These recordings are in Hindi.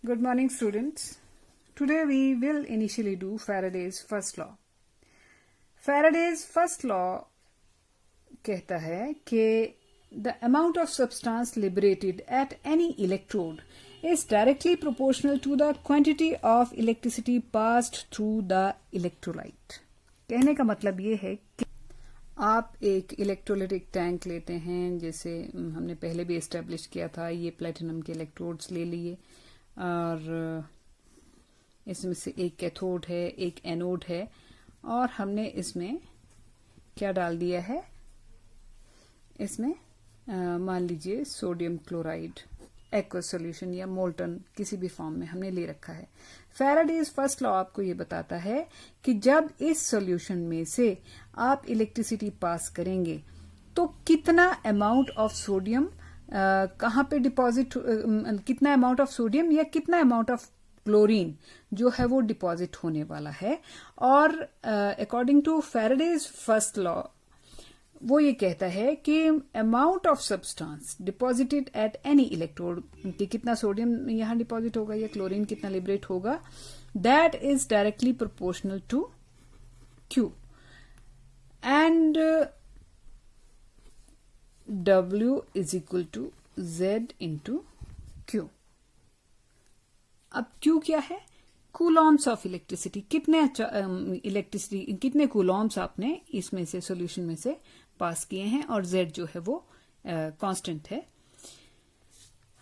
Good morning, students. Today we will initially do Faraday's first law. Faraday's first law कहता है कि the amount of substance liberated at any electrode is directly proportional to the quantity of electricity passed through the electrolyte. कहने का मतलब ये है कि आप एक इलेक्ट्रोलाइटिक टैंक लेते हैं, जैसे हमने पहले भी एस्टेब्लिश किया था. ये प्लेटिनम के इलेक्ट्रोड्स ले लिए और इसमें से एक कैथोड है, एक एनोड है, और हमने इसमें क्या डाल दिया है, इसमें मान लीजिए सोडियम क्लोराइड एक्वस सॉल्यूशन या मोल्टन किसी भी फॉर्म में हमने ले रखा है. फैराडेज फर्स्ट लॉ आपको ये बताता है कि जब इस सॉल्यूशन में से आप इलेक्ट्रिसिटी पास करेंगे तो कितना अमाउंट ऑफ सोडियम कहाँ पे डिपॉजिट, कितना अमाउंट ऑफ सोडियम या कितना अमाउंट ऑफ क्लोरीन जो है वो डिपॉजिट होने वाला है. और according to Faraday's first law वो ये कहता है कि amount of substance deposited at any electrode, कि कितना सोडियम यहां डिपॉजिट होगा या क्लोरीन कितना लिबरेट होगा, that is directly proportional to Q and W is equal to Z into Q. अब Q क्या है? Coulomb's of electricity. कितने इलेक्ट्रिसिटी, कितने कूलॉम्स आपने इसमें से सॉल्यूशन में से पास किए हैं, और Z जो है वो कांस्टेंट है.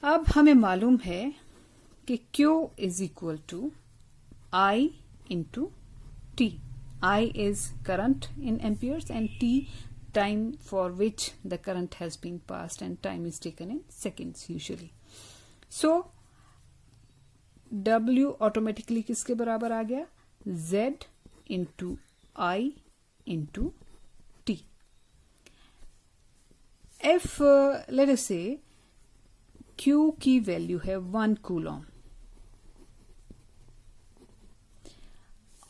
अब हमें मालूम है कि Q is equal to I into T. I is current in amperes and T time for which the current has been passed, and time is taken in seconds usually. So W automatically किसके बराबर आ गया? Z into I into T. If let us say Q की वैल्यू है 1 कूलॉम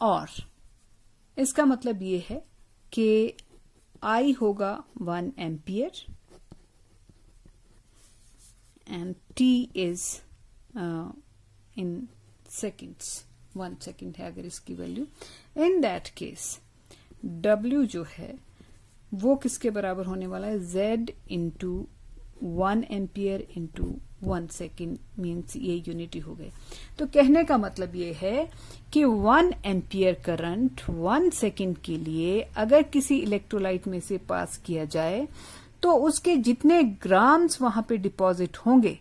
और इसका मतलब ये है कि I होगा 1 ampere and T is in seconds, 1 second है अगर इसकी value. In that case W जो है वो किसके बराबर होने वाला है? Z into 1 ampere into 1 second, means ये यूनिटी हो गए. तो कहने का मतलब ये है कि 1 एम्पियर करंट 1 सेकेंड के लिए अगर किसी इलेक्ट्रोलाइट में से पास किया जाए तो उसके जितने ग्राम्स वहां पे डिपॉजिट होंगे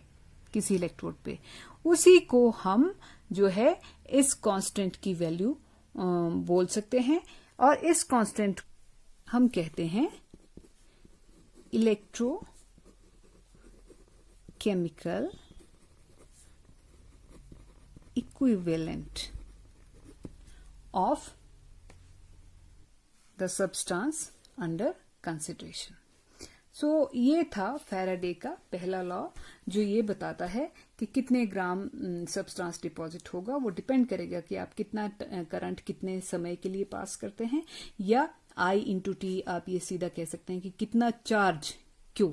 किसी इलेक्ट्रोड पे, उसी को हम जो है इस कांस्टेंट की वैल्यू बोल सकते हैं, और इस कांस्टेंट हम कहते हैं electrochemical equivalent of the substance under consideration. So ये था फैराडे का पहला लॉ, जो ये बताता है कि कितने ग्राम सब्सटेंस डिपॉजिट होगा. वो डिपेंड करेगा कि आप कितना करंट कितने समय के लिए पास करते हैं, या I इंटू टी आप ये सीधा कह सकते हैं कि कितना चार्ज, क्यों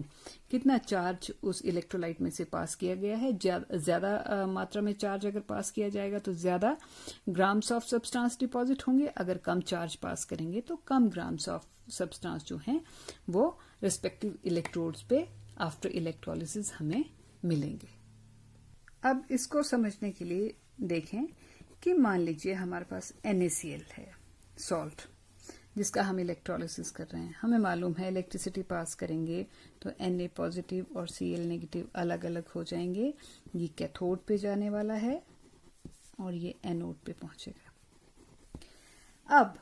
कितना चार्ज उस इलेक्ट्रोलाइट में से पास किया गया है. ज्यादा मात्रा में चार्ज अगर पास किया जाएगा तो ज्यादा ग्राम्स ऑफ सब्सटेंस डिपॉजिट होंगे, अगर कम चार्ज पास करेंगे तो कम ग्राम्स ऑफ सब्सटेंस जो हैं वो रिस्पेक्टिव इलेक्ट्रोड्स पे आफ्टर इलेक्ट्रोलिसिस हमें मिलेंगे. अब इसको समझने के लिए देखें कि मान लीजिए हमारे पास NaCl है, सॉल्ट, जिसका हम इलेक्ट्रोलिसिस कर रहे हैं. हमें मालूम है इलेक्ट्रिसिटी पास करेंगे तो Na पॉजिटिव और Cl नेगेटिव अलग अलग हो जाएंगे. ये कैथोड पे जाने वाला है और ये एनोड पे पहुंचेगा. अब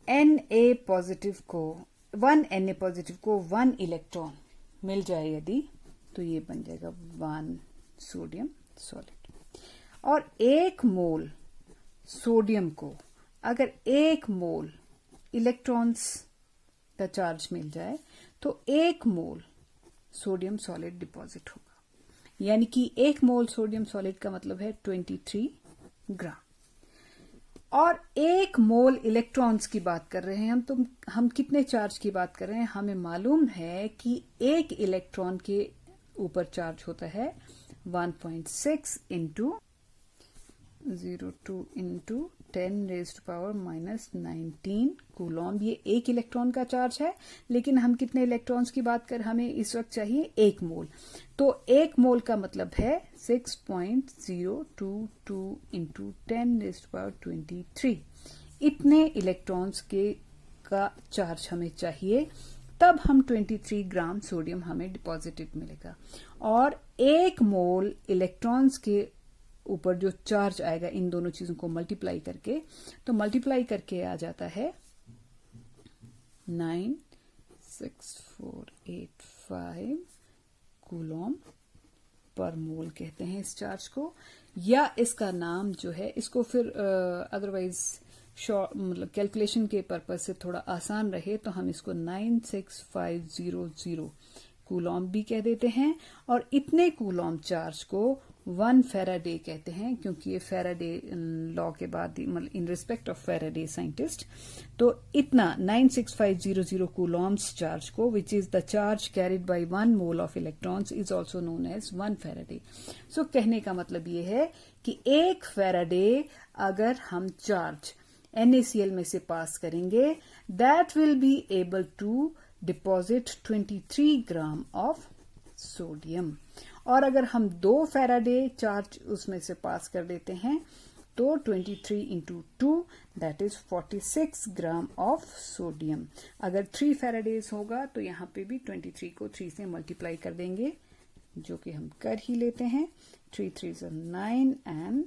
Na पॉजिटिव को 1 इलेक्ट्रॉन मिल जाए यदि, तो ये बन जाएगा 1 सोडियम सॉलिड. और 1 मोल सोडियम को अगर 1 मोल इलेक्ट्रॉन्स का चार्ज मिल जाए तो 1 मोल सोडियम सॉलिड डिपॉजिट होगा. यानी कि 1 मोल सोडियम सॉलिड का मतलब है 23 ग्राम. और 1 मोल इलेक्ट्रॉन्स की बात कर रहे हैं हम, तो हम कितने चार्ज की बात कर रहे हैं? हमें मालूम है कि 1 इलेक्ट्रॉन के ऊपर चार्ज होता है 1.6 इंटू 0.2 इंटू 10⁻⁻19 कूलॉम। ये एक इलेक्ट्रॉन का चार्ज है, लेकिन हम कितने इलेक्ट्रॉन्स की बात कर, हमें इस वक्त चाहिए 1 मोल। तो 1 मोल का मतलब है 6.022 इंटू 10⁻23। इतने इलेक्ट्रॉन्स का चार्ज हमें चाहिए, तब हम 23 ग्राम सोडियम हमें डिपॉजिटेड मिलेगा। और 1 मोल इलेक्ट्रॉन्स के ऊपर जो चार्ज आएगा इन दोनों चीजों को मल्टीप्लाई करके, तो मल्टीप्लाई करके आ जाता है 96485 कूलॉम पर मोल कहते हैं इस चार्ज को। या इसका नाम जो है, इसको फिर अदरवाइज मतलब कैलकुलेशन के पर्पज से थोड़ा आसान रहे तो हम इसको 96500 कूलॉम भी कह देते हैं। और इतने कूलॉम चार्ज को 1 फैराडे कहते हैं, क्योंकि ये फैराडे लॉ के बाद मतलब in respect of Faraday scientist. तो इतना 96500 कूलॉम्स चार्ज को, which is the charge carried by 1 mole of electrons, is also known as 1 Faraday. सो कहने का मतलब ये है कि 1 फैराडे अगर हम चार्ज NaCl में से पास करेंगे, that will be able to deposit 23 gram of sodium. और अगर हम 2 फैराडे चार्ज उसमें से पास कर देते हैं, तो 23 into 2 that is 46 gram of sodium. अगर 3 फैराडेज होगा तो यहाँ पे भी 23 को 3 से मल्टीप्लाई कर देंगे, जो कि हम कर ही लेते हैं। 3 3 9 एंड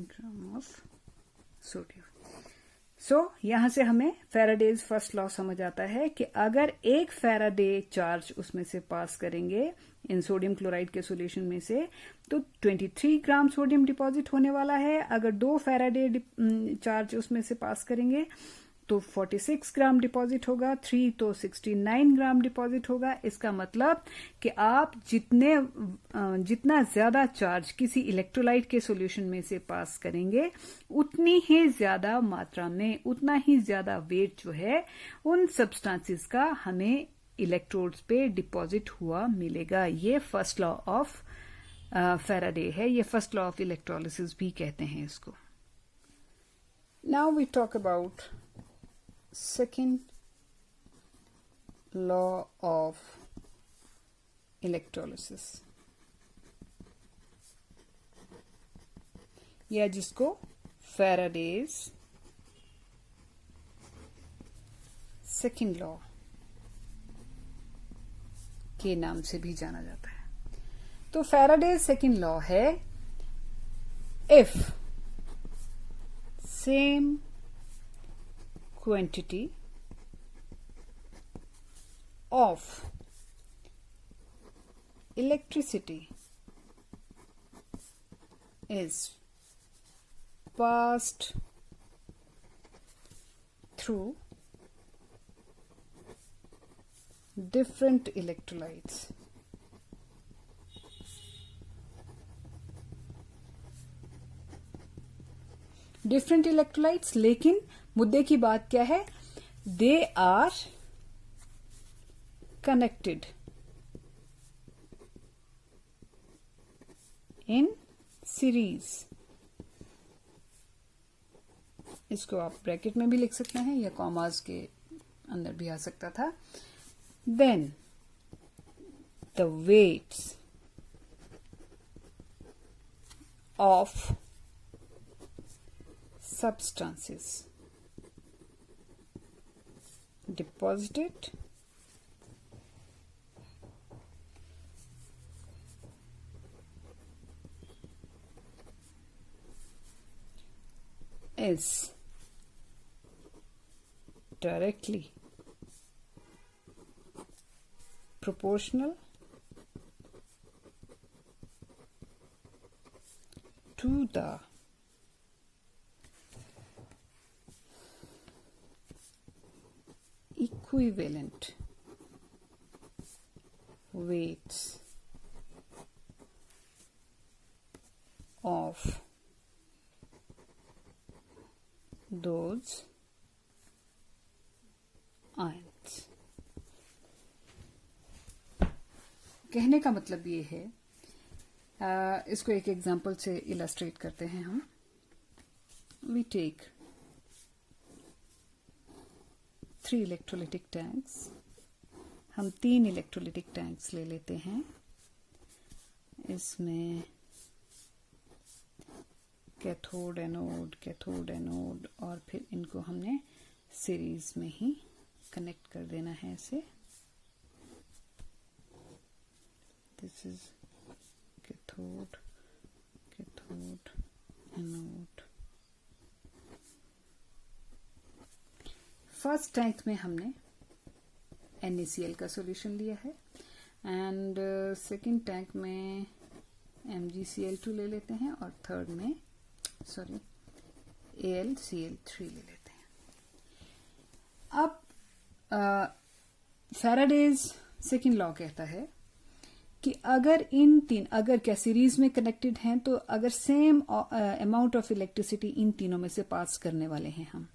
ग्राम ऑफ सोडियम। सो यहां से हमें फैराडेज फर्स्ट लॉ समझ आता है कि अगर 1 फैराडे चार्ज उसमें से पास करेंगे इन सोडियम क्लोराइड के सॉल्यूशन में से, तो 23 ग्राम सोडियम डिपॉजिट होने वाला है। अगर 2 फैराडे चार्ज उसमें से पास करेंगे तो 46 ग्राम डिपॉजिट होगा, 3 तो 69 ग्राम डिपॉजिट होगा। इसका मतलब कि आप जितना ज्यादा चार्ज किसी इलेक्ट्रोलाइट के सॉल्यूशन में से पास करेंगे, उतनी ही ज्यादा मात्रा में, उतना ही ज्यादा वेट जो है उन सब्सटेंसेस का हमें इलेक्ट्रोड्स पे डिपॉजिट हुआ मिलेगा। ये फर्स्ट लॉ ऑफ फैराडे है, ये फर्स्ट लॉ ऑफ इलेक्ट्रोलिसिस भी कहते हैं इसको। Now we talk about second law of electrolysis, या जिसको फैराडेज सेकंड लॉ के नाम से भी जाना जाता है। तो फैराडेज सेकंड लॉ है, if same quantity of electricity is passed through different electrolytes, लेकिन मुद्दे की बात क्या है, they are connected in series. इसको आप ब्रैकेट में भी लिख सकते हैं या कॉमास के अंदर भी आ सकता था। Then the weights of substances deposited is directly proportional to the equivalent weights of those ions। कहने का मतलब ये है, इसको एक एग्जांपल से इलस्ट्रेट करते हैं हम. We take 3 electrolytic tanks. हम 3 इलेक्ट्रोलिटिक टैंक्स ले लेते हैं. इसमें कैथोड एनोड और फिर इनको हमने सीरीज में ही कनेक्ट कर देना है ऐसे. This is cathode anode. First tank में हमने NaCl का सॉल्यूशन लिया है एंड सेकंड टैंक में MgCl2 ले लेते हैं और थर्ड में AlCl3 ले लेते हैं. अब फैराडेज सेकंड लॉ कहता है कि अगर अगर क्या सीरीज में कनेक्टेड हैं तो अगर same amount of electricity in तीनों में से पास करने वाले हैं हम,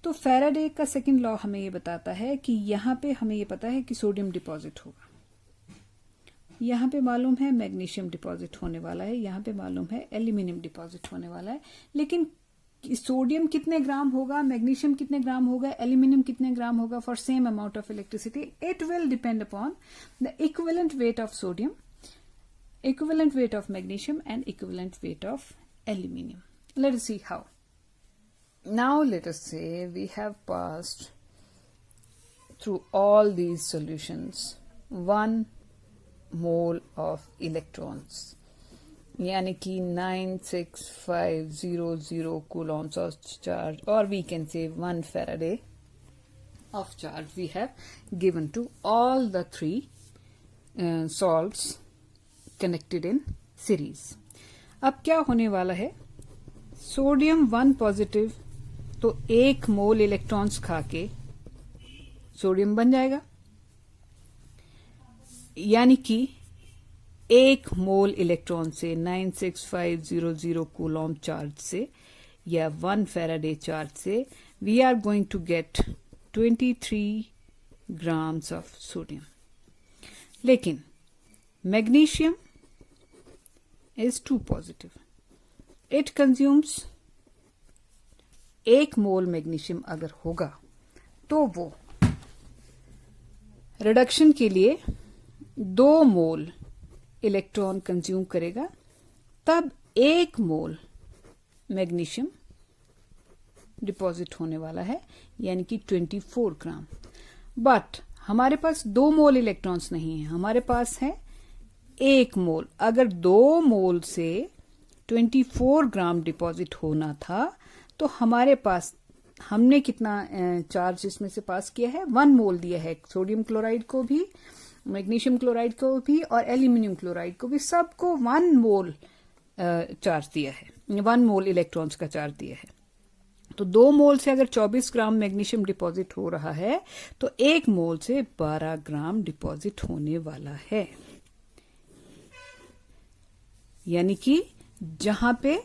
तो फैराडे का सेकंड लॉ हमें ये बताता है कि यहां पे हमें ये पता है कि सोडियम डिपॉजिट होगा, यहां पे मालूम है मैग्नीशियम डिपॉजिट होने वाला है, यहां पे मालूम है एल्यूमिनियम डिपॉजिट होने वाला है. लेकिन सोडियम कितने ग्राम होगा, मैग्नीशियम कितने ग्राम होगा, एल्यूमिनियम कितने ग्राम होगा for same amount of electricity, it will depend upon the equivalent weight of sodium, equivalent weight of magnesium and equivalent weight of aluminium. Let us see how. Now let us say we have passed through all these solutions 1 mole of electrons, यानी कि 96500 coulombs of charge, or we can say 1 Faraday of charge we have given to all the 3 salts connected in series. अब क्या होने वाला है, सोडियम 1 पॉजिटिव तो 1 मोल इलेक्ट्रॉन्स खाके सोडियम बन जाएगा, यानी कि 1 मोल इलेक्ट्रॉन से 96500 कूलॉम चार्ज से या 1 फैराडे चार्ज से we are going to get 23 grams of sodium. लेकिन magnesium is 2 positive, it consumes 1 mole magnesium अगर होगा तो वो रिडक्शन के लिए 2 मोल इलेक्ट्रॉन कंज्यूम करेगा, तब 1 मोल मैग्नीशियम डिपॉजिट होने वाला है, यानी कि 24 ग्राम. बट हमारे पास 2 मोल इलेक्ट्रॉन्स नहीं है, हमारे पास है 1 मोल. अगर 2 मोल से 24 ग्राम डिपॉजिट होना था तो हमारे पास हमने कितना चार्ज इसमें से पास किया है, 1 मोल दिया है. सोडियम क्लोराइड को भी, मैग्नीशियम क्लोराइड को भी और एल्यूमिनियम क्लोराइड को भी, सबको 1 मोल चार्ज दिया है, 1 मोल इलेक्ट्रॉन्स का चार्ज दिया है. तो 2 मोल से अगर 24 ग्राम मैग्नीशियम डिपॉजिट हो रहा है तो 1 मोल से 12 ग्राम डिपॉजिट होने वाला है. यानी कि जहां पे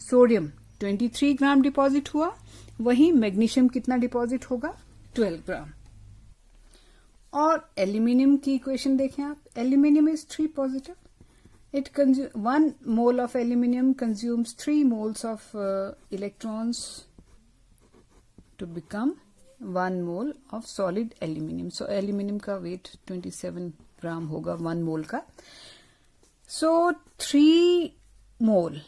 सोडियम 23 ग्राम डिपॉजिट हुआ, वहीं मैग्नीशियम कितना डिपॉजिट होगा, 12 ग्राम. और एल्यूमिनियम की इक्वेशन देखें आप, aluminium is 3 positive, it 1 mole of aluminium consumes 3 moles of electrons to become 1 mole of solid aluminium. So aluminium का वेट 27 ग्राम होगा 1 मोल का. सो 3 मोल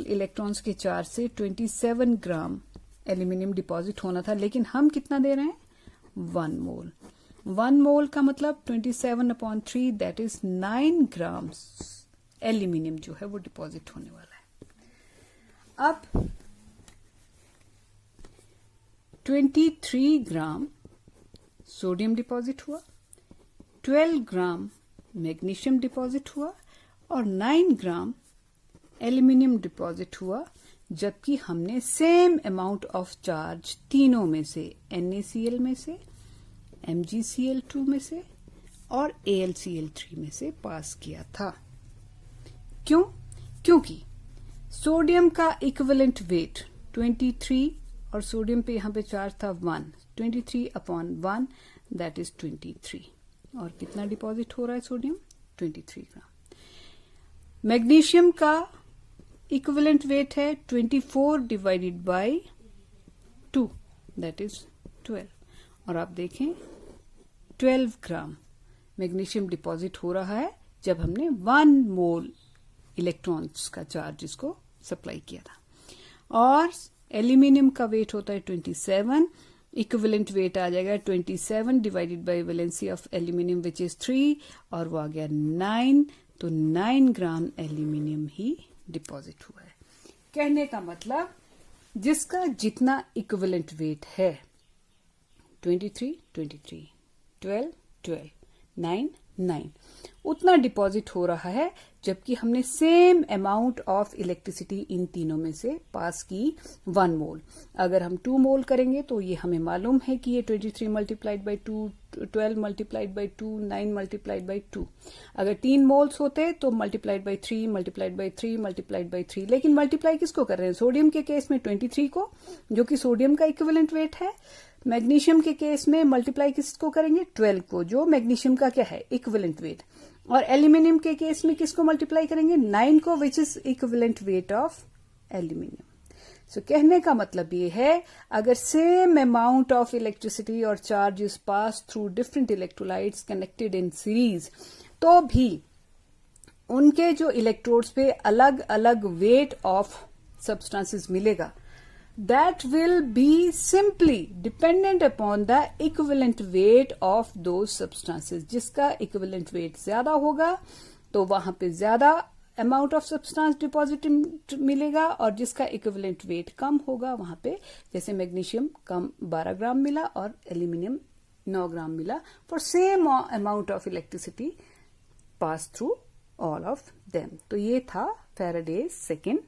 इलेक्ट्रॉन्स के चार्ज से 27 ग्राम एल्यूमिनियम डिपॉजिट होना था, लेकिन हम कितना दे रहे हैं, 1 मोल. 1 मोल का मतलब 27/3, दैट इज 9 ग्राम्स एल्यूमिनियम जो है वो डिपॉजिट होने वाला है. अब 23 ग्राम सोडियम डिपॉजिट हुआ, 12 ग्राम मैग्नीशियम डिपॉजिट हुआ और 9 ग्राम एल्यूमिनियम डिपॉजिट हुआ, जबकि हमने सेम अमाउंट ऑफ चार्ज तीनों में से, NaCl में से, MgCl2 में से और AlCl3 में से पास किया था. क्यों? क्योंकि सोडियम का इक्विवेलेंट वेट 23 और सोडियम पे यहां पे चार्ज था 1, 23/1, दैट इज 23। और कितना डिपॉजिट हो रहा है सोडियम? 23 ग्राम। मैग्नीशियम का इक्विवेलेंट वेट है 24 डिवाइडेड बाय 2, दैट इज 12। और आप देखें 12 ग्राम मैग्नीशियम डिपॉजिट हो रहा है जब हमने 1 मोल इलेक्ट्रॉन्स का चार्ज इसको सप्लाई किया था। और एल्यूमिनियम का वेट होता है 27, इक्विवेलेंट वेट आ जाएगा 27 divided by valency of aluminium which is 3, और वो आ गया 9, तो 9 ग्राम एल्यूमिनियम ही डिपॉजिट हुआ है। कहने का मतलब जिसका जितना इक्विवेलेंट वेट है 23, 23, 12, 12, 9, 9, उतना डिपॉजिट हो रहा है, जबकि हमने same amount of electricity in तीनों में से पास की 1 मोल। अगर हम 2 मोल करेंगे तो ये हमें मालूम है कि ये 23 multiplied by 2, 12 multiplied by 2, 9 multiplied by 2। अगर 3 मोल्स होते तो multiplied by 3, multiplied by 3, multiplied by 3। लेकिन मल्टीप्लाई किसको कर रहे हैं? सोडियम के केस में 23 को, जो कि सोडियम का इक्विवेलेंट वेट है। मैग्नीशियम के केस में मल्टीप्लाई किसको करेंगे? 12 को, जो मैग्नीशियम का क्या है? Equivalent weight. और एल्यूमिनियम के केस में किसको मल्टीप्लाई करेंगे? 9 को, which is equivalent weight of aluminium. So कहने का मतलब ये है, अगर सेम अमाउंट ऑफ इलेक्ट्रिसिटी और charge is pass through different electrolytes connected in series, तो भी उनके जो इलेक्ट्रोड्स पे अलग अलग वेट ऑफ सब्सटेंसेस मिलेगा, that will be simply dependent upon the equivalent weight of those substances। जिसका equivalent weight ज्यादा होगा तो वहां पे ज्यादा अमाउंट ऑफ सब्सटेंस डिपॉजिट मिलेगा, और जिसका इक्विवेलेंट वेट कम होगा वहां पे, जैसे मैग्नीशियम कम 12 ग्राम मिला और एल्यूमिनियम 9 ग्राम मिला, for same amount of electricity pass through all of them. तो ये था फैराडेज सेकेंड